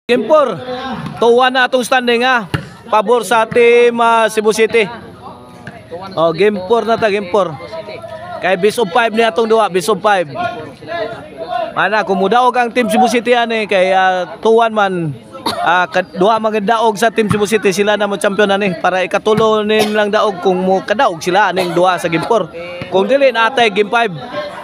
Game 4, tuwa na atong standing ha. Pabor sa team Cebu City. Oh, game 4 na ta, game 4. Kay best of 5 ni atong duwa, best of 5. Mana kumudaog ang team Cebu City ani kay tuwan man duha magdaog sa team Cebu City, sila na mo champion ani para ikatulo nin lang daog kung mo kadaog sila aning duha sa game 4. Kung dili natay game 5.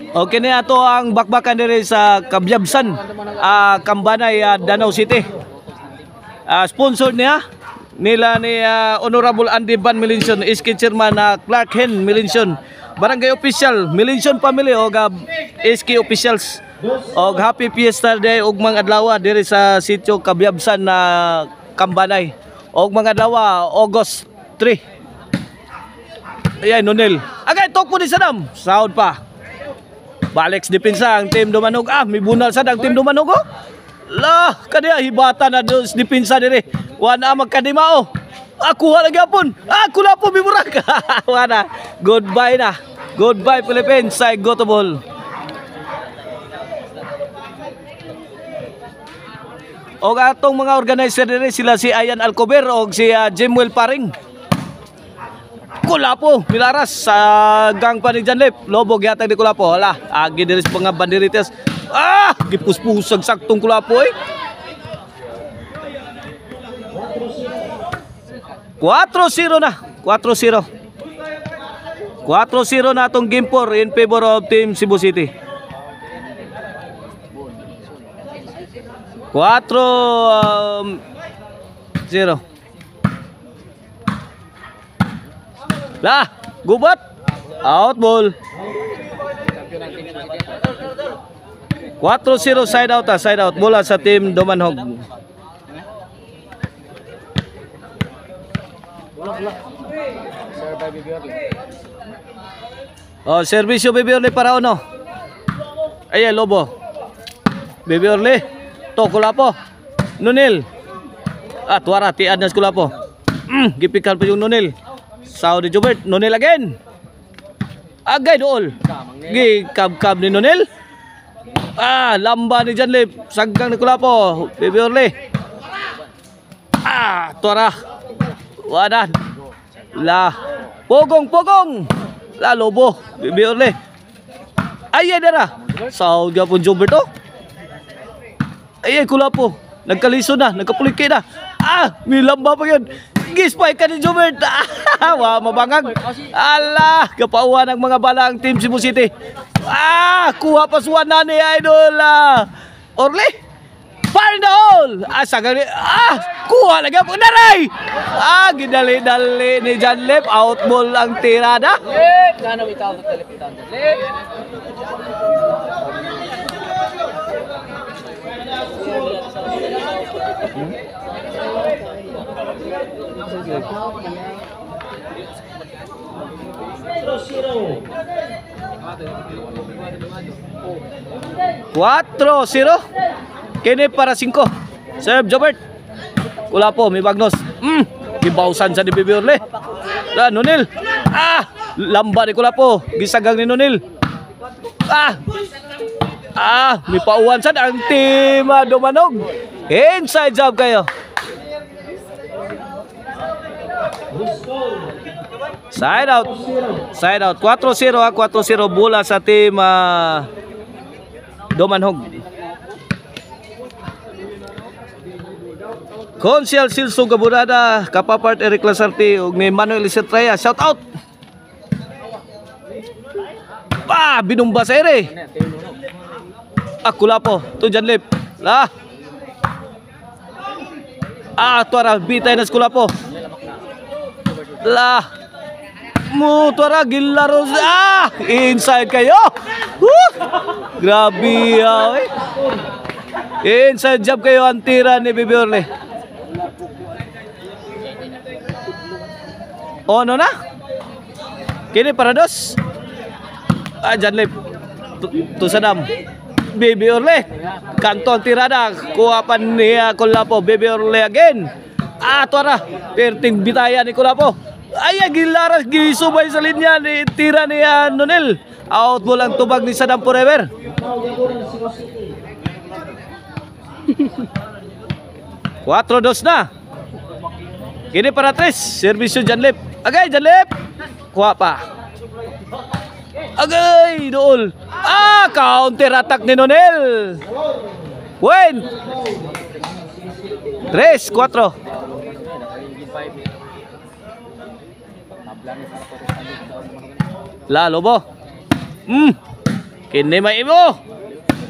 Okay na ato ang bakbakan diri sa Kabyabsan, Kambanay, Danau City. Sponsor niya nila ni Honorable Andy Van Melinson, SK Chairman Clark Hen Melinson, Barangay Official Melinson Family og SK Officials. Og Happy Fiesta Day og mga adlaw diri sa sitio Kabyabsan na Kambanay. Og mga adlaw August 3. Ayan, Nonel. Agay, tok po ni Sadam. Sound pa. Balik depensa ang team Dumanog. May bunal sad ang team Dumanog. Lah, kaniya hibata na dos depensa dire. Wana magkadimao. Ako lagi apon. Ako na po biburak. Wana. Goodbye na. Goodbye Philippines. Say go to ball. O atong mga organizer dire sila si Ayan Alcober o si Jemuel Paring. Kulapo, milaras sa gang pa ni Janlip. Lobog yata di Kulapo. Hala, agi diri sa mga banderitas. Gipuspusag saktong Kulapo eh. 4-0 na. 4-0. 4-0 na atong game 4 in favor of team Cebu City. 4-0. Lah, gubat. Out ball. 4-0 side out, side out. Bola sa team Dumanhog. Oh, servisyo Baby Orly para uno. Ayan, Lobo. Baby Orly. To Kulapo. Nunil. Tuara, tiad na sa Kulapo. Gipikal pa yung Nunil. Saudi Jubert, Nonel again. Agay dool. Gikab-kab ni Nonel. Lamba ni Janlip. Saggang ni Kulapo. Baby Orly. Tuara. Wadan. La. Pogong. La Lobo. Baby Orly. Ayan na. Saudi po Jubert oh. Ayan Kulapo. Nagkaliso na. Nagkapuliki na. May lamba pa yun. Gispay ka ni Jubert. Mabangag. Allah, kapauhan ng mga bala ang team Cebu City. Kuha pa suwan na ni Idol Orly. Fire in the hole. Sagang ni kuha lagi po. Naray. Gidali-dali ni Janlip. Out ball ang tirada. Gana without the telepitan. 4-0. Kini para 5. Serve Jobert. Kulapo, may bagnos. Gibawsan sa ni Baby Orly. Nonil. Lamba ni Kulapo. Gisagang ni Nonil. May pauwan sa ang team Dumanog. Inside job kayo. Side out. 4-0 4-0 bola sa team Dumanhog. Konsyal Silso Gabunada, Kapapart Eric Lasarte ug ni Manuel Isetraya. Shout out. Binumba sa ere. Kulapo to Janlip. Tuara bitay na Kulapo. Tuara gilaro. Inside kayo. Grabe inside job kayo ang tira ni Baby Orly. Ano na? Kini para dos. Janlip to Sadam. Baby Orly. Kanto ang tirada. Kuha pa niya Kulapo. Baby Orly again. Tuara. Perting bitaya ni Kulapo. Ay, gilaras gisubay sa linya ni tira ni Nonel. Out ball ang tubag ni Saddam Forever. Cuatro dos na. Kini para tres. Servisyo Janlip. Agay, Janlip. Kuha pa. Agay, dool. Counter attack ni Nonel. Win. 3-4. Lobo. Kini may imo.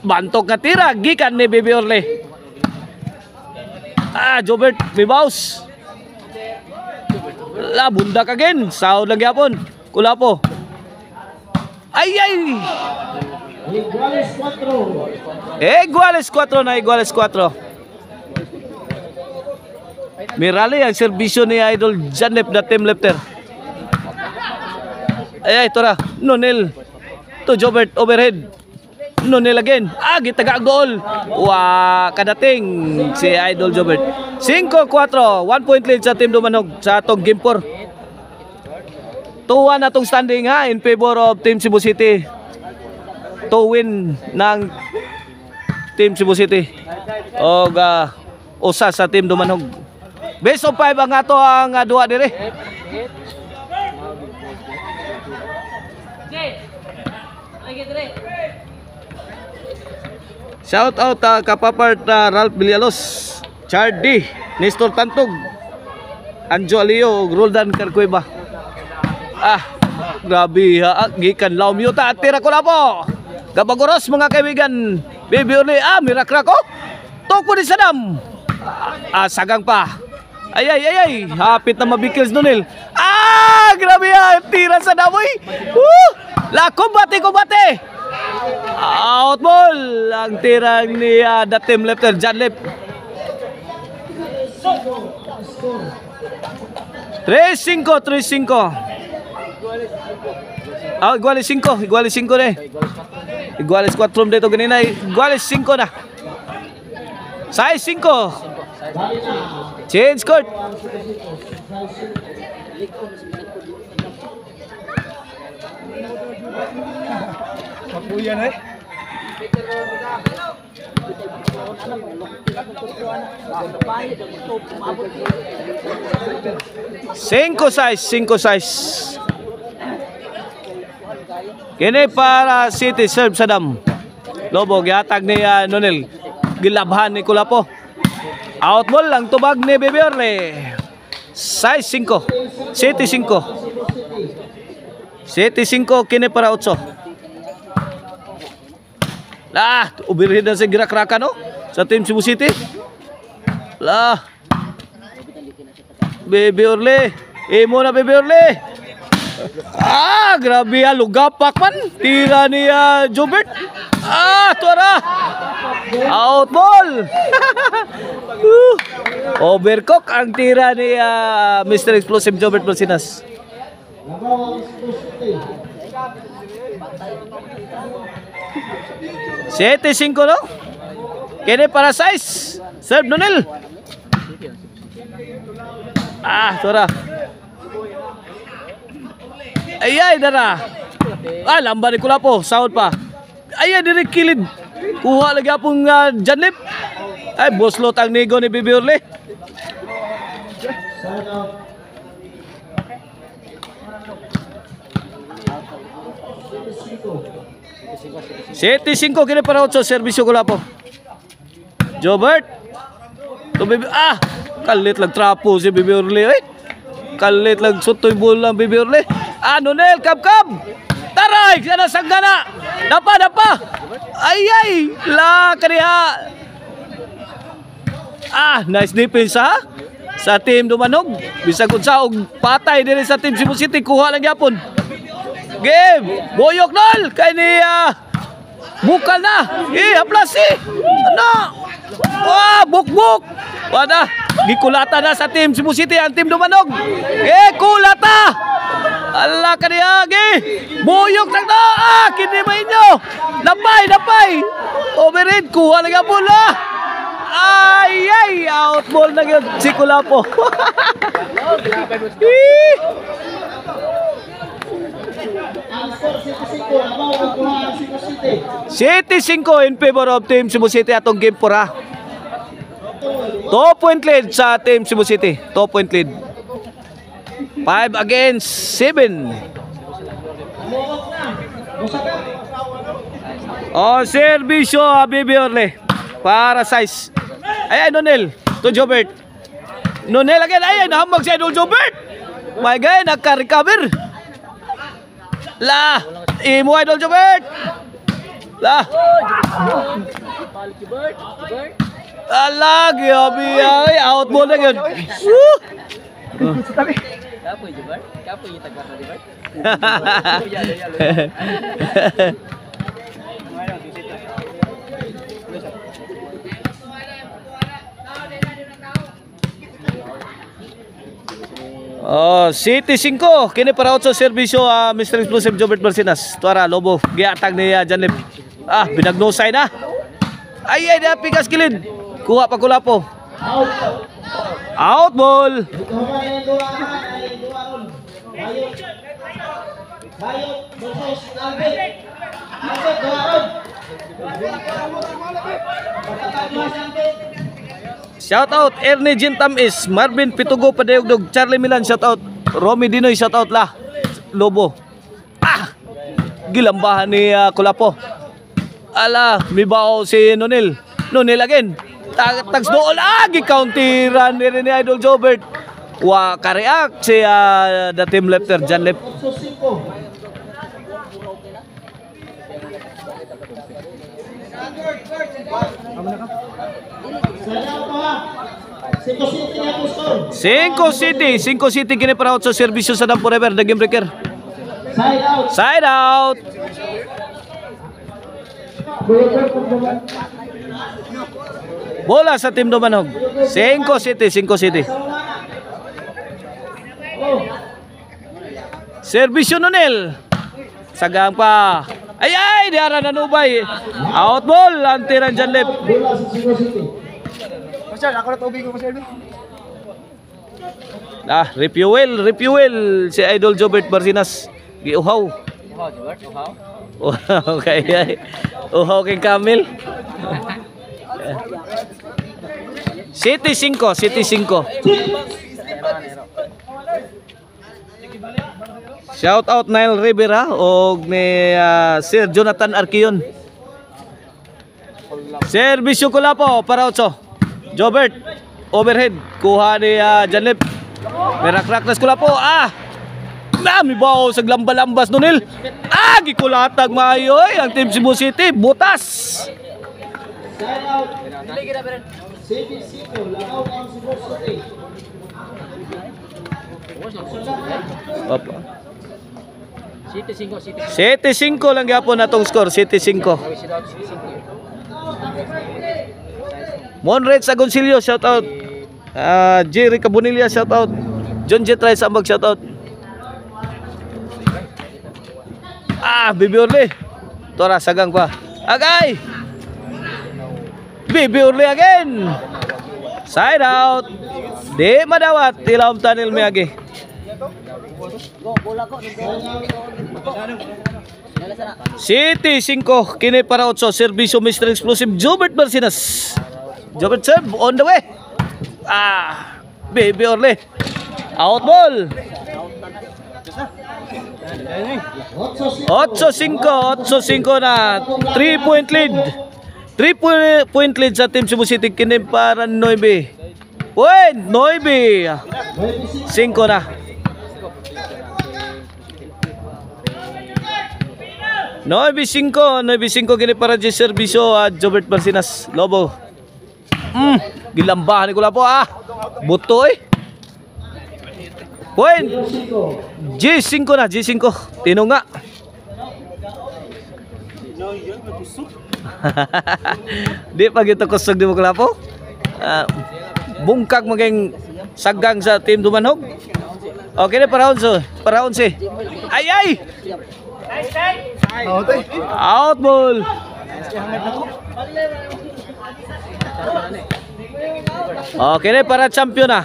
Bantok ka tira. Gikan ni Bibi Orle. Jobert, may bounce. Bundak again. Sound lang yapon. Kulapo. Ay. Iguales 4 na, iguales 4. Mirali ang serbisyo ni Idol Janlip na team lefter. Ay, ito na. Nonel. To Jobert overhead. Nonel again. Gitaga ang goal. Kadating si Idol Jobert. 5-4. 1 point lead sa Team Dumanog sa atong game 4. 2-1 na itong standing ha in favor of Team Cebu City. 2 win ng Team Cebu City. O usa sa Team Dumanog. Best of 5 ang ato ang duwa dire. Shout out kapapart Ralph Villalos, Chardy, Nestor Tantog, Anjo Alio, Roldan Carcueva. Grabe ha, gikan law mute at tira ko na po. Gabagoros mga kaibigan. Bibi Orle, mirakra ko. Toko ni Saddam. Sagang pa. Ay, hapit na mabikils Nonel. Grabe ha, tira sa damoy. Kumbate. Out ball ang tira ni the team lefter Janlip. 3-5. Iguales 5 na. Iguales 4 dito ganina. Iguales 5 na. 6-5. Change court. Kapuyan eh. Cinco size. Kini para City serve Saddam. Lobo gihatag ni Nonel. Gilabhan ni Kulapo. Out ball lang tubag ni Bibi Orle. 6-5. City 5 kini para 8. Ubirhin na si Girak-Raka no sa Team Cebu City. Bibi Orle. Imo na Bibi Orle. Grabe lugapak man. Tira ni Jobert. Tuara. Out ball. Overcook ang tira ni Mr. Explosive Jobert Balsinas. 7-5 no? Kini para size. Serve Nonel. Tuara. Ay, dara. Lamban ni Kulapo. Sound pa. Ay, diri kilid. Kuha lagi apong Janlip. Boslot ang nigo ni Bibi Orle. Sete 5 kini para 8 serbisyo Kulapo. Jobert. To Bibi kalit lang trapo si Bibi Orle. Kalit lang sutoy bola ang Bibi Orle. Nonel kap. Taray, sana sanggana. Dapa. Ay, kaniha. Nice defense ha. Sa Team Dumanog. Bisag unsa og patay diri sa Team Cebu City kuha lang gyapon. Game. Boyok nol kay ni bukal na. Haplas buk. Wala. Gikulata na sa Team Cebu City ang Team Dumanog. Kulata. Ala kaniya Boyok lang na. Kini ba inyo? Napay. Overhead kuha lang gyapon Ay, out ball na yun si Kulapo. City 5 in favor of Team Cebu City atong game 4 ha. 2 point lead sa Team Cebu City. 2 point lead. 5 against 7. Oh, servisyo Bibi Orle para size. Ayan, Nonel to Jobert. Nonel again. Ayan, nahamag si Idol Jobert. My God, nagka-recover. La, imo Idol Jobert. La. Ala, grabe ay. Out ball na yun. Kapoy, Jobert? Kapoy yung taga na, Jobert? Oh, City 5. Kini para sa serbisyo Mr. Explosive Jobert Barcinas. Tuara Lobo, giatag ni Janlip. Ah, binagnosay na. Ay, pikas kilid. Kuha pa kulapo. Out ball. Shout out Ernie Jintamis, Marvin Pitugo Padayogdog, Charlie Milan shout out, Romy Dinoy shout out la. Lobo. Ah! Gilambahan ni Kulapo. Ala, mibaw si Nonel. Nonel again. Tags doon lagi counteran ni Idol Jobert. Wa ka-react si the team lefter Janlip. Cinco City kini para out sa serbisyo sa Dam Forever the game breaker. Side out. Bola sa Team Dumanog. 5 City. Serbisyo Nonel. Sagang pa. Ay, diara nanubay. Out ball, lantiran Janlip. Masyal, ako na tubig ko, Masyal. Refuel si Idol Jobert Barcinas. Giuhaw. Uhaw, Jobert? Uhaw? Okay. Uhaw kay Camel. City 5. Shout out Nile Rivera o ni Sir Jonathan Arquion. Serbisyo ko la po para Otso. Jobert overhead kuha ni Janlip. Merak-raklas ko la po. Nami bao sa lamba-lambas Nonil. Gikulatag maayo ang Team Cebu City butas. City 5 lang gyapon natong score. City 5. Monred Agoncillo shout out. Jerry Cabonilla shout out. John Jetray Sambag shout out. Bibi Orle. Tora sagang pa. Agay. Bibi Orle again. Side out. Di madawat tilawom tunnel miagi. City 5 kini para Otso serbisyo Mr. Explosive Jobert Barcinas. Jobert serve on the way. Bibi Orle. Out ball. 8-5 na 3 point lead. 3 point lead sa Team Cebu City kini para 9. 5 na. 9-5 kini para di serbisyo Jobert Barcinas. Lobo. Gilambahan ni Kulapo Buto Point. G5 na, G5. Tino nga. Di pa gito kusog di mo Kulapo. Bungkag maging sagang sa Team Dumanog. Okay na para 11. Ay! Out ball. Okay na para champion na.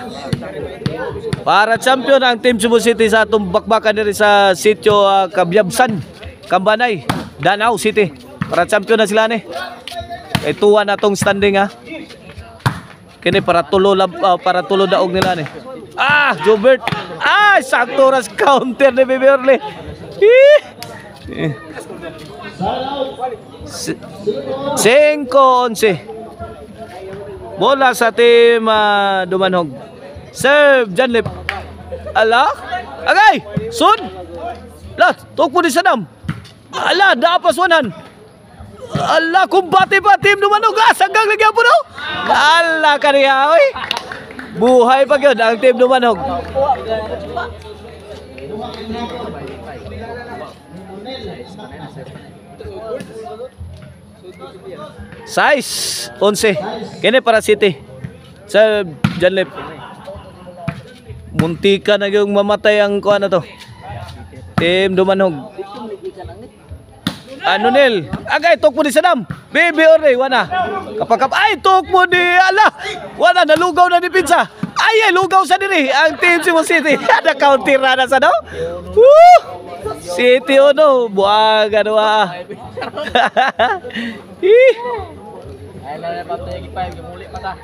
Para champion ang Team Cebu City sa atong bakbakan diri sa sitio Kabyabsan. Kambanay, Danau City. Para champion na sila ni. Kay tuwa na tong standing ha. Kini para tulo daog nila ni. Ah, Jobert. Ah, sakto ras counter ni Baby Orly. 5-11. Bola sa team Dumanhog. Serve Janlip. Ala, agay. Sun. La, tukpo di Sadam. Ala, dapas wanan. Ala, kumbate pa team Dumanhog. Sagang lagi po no. Ala kaniya oy. Buhay pa gyud ang team Dumanhog. Size 11. Kini para City. Sa Janlip. Muntika na yung mamatay ang kuha na to. Team Dumanhog. Ano nil? Agay, tok mo di Sadam. Baby Orly, wana. Kapag ay, tok mo di, ala. Wana, nalugaw na ni Pinsa. Ay, lugaw sa diri. Ang team Cebu City. Ada counter na sa no? Woo! City no. Buwaga doa. Ay, lang pa tayo gipay, gimuli pa ta.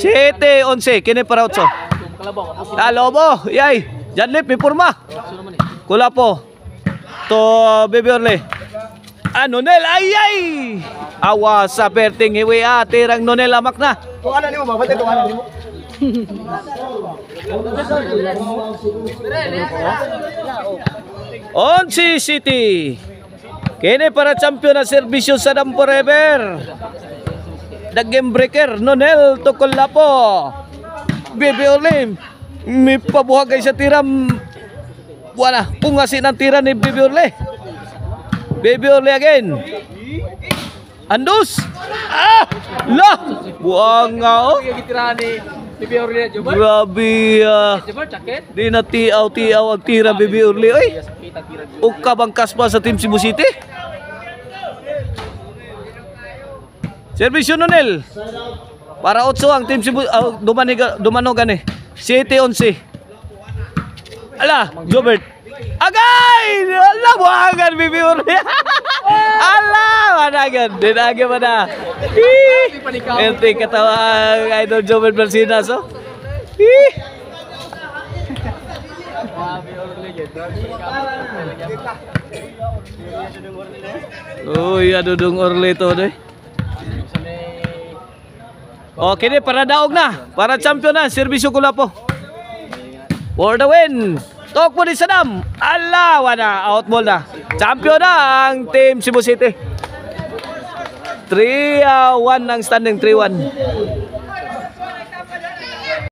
City 11. Kini para 8. Lobo. Yay. Janlip, may purma. Kula po. To Baby Orly. Nonel, ay! Awa sa perting hiwi tirang Nonel amak na. Kung ano nimo, mabatay kung ano nimo. Onsi City. Kini para champion na serbisyo sa Dam Forever. The game breaker, Nonel Tokolapo. Baby Orly. May pabuhagay sa tiram. Wala, pungasin ang tira ni Baby Orly. Baby Orly again. Andus. Ah! La! Buang nga oh. Baby Orly na Jobert. Grabe. Jobert, sakit. Di na tiaw ang tira Baby Orly. Oy. Uka bangkas pa sa Team Cebu City. Servisyo Nonel. Para 8 ang Team Cebu Dumanog ani. City 11. Ala, Jobert. Agay! Ala, buhangan Baby Orly. Ala, managan. Dinagay mo na. Ente katawa ang idol Jobert Balsinas, oh. Uy, adudong Orly to, doy. Okay, para daog na. Para champion na. Serbisyo ko po. For the win. Tok mo di Sadam. Ala, wana. Out ball na. Champion na ang Team Cebu City. 3-1 ang standing. 3-1.